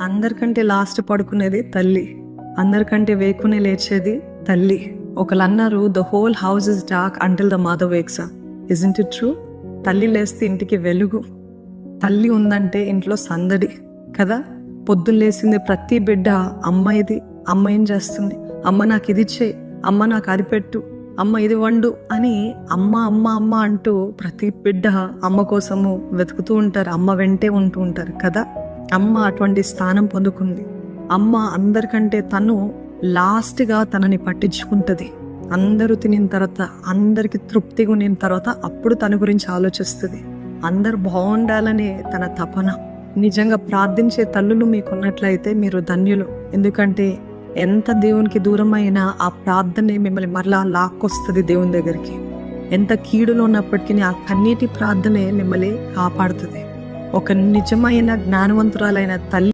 అందరికంటే లాస్ట్ పడుకునేది తల్లి, అందరికంటే వేకునే లేచేది తల్లి. ఒకళ్ళు అన్నారు, the whole house is dark until the mother wakes up. Isn't it true? తల్లి లేస్తే ఇంటికి వెలుగు, తల్లి ఉందంటే ఇంట్లో సందడి కదా. పొద్దున్న లేసింది ప్రతి బిడ్డ అమ్మ ఇది, అమ్మ ఏం చేస్తుంది, అమ్మ నాకు ఇది చేయి, అమ్మ నాకు అది పెట్టు, అమ్మ ఇది వండు అని అమ్మ అమ్మ అమ్మ అంటూ ప్రతి బిడ్డ అమ్మ కోసము వెతుకుతూ ఉంటారు, అమ్మ వెంటే ఉంటూ ఉంటారు కదా. అమ్మ అటువంటి స్థానం పొందుకుంది. అమ్మ అందరికంటే తను లాస్ట్గా తనని పట్టించుకుంటుంది. అందరూ తినిన తర్వాత, అందరికి తృప్తిగా ఉన్న తర్వాత అప్పుడు తన గురించి ఆలోచిస్తుంది. అందరు బాగుండాలనే తన తపన. నిజంగా ప్రార్థించే తల్లులు మీకున్నట్లయితే మీరు ధన్యులు. ఎందుకంటే ఎంత దేవునికి దూరం అయినా ఆ ప్రార్థనే మిమ్మల్ని మరలా లాక్కొస్తుంది దేవుని దగ్గరికి. ఎంత కీడులో ఉన్నప్పటికీ ఆ కన్నీటి ప్రార్థనే మిమ్మల్ని కాపాడుతుంది. ఒక నిజమైన జ్ఞానవంతురాలైన తల్లి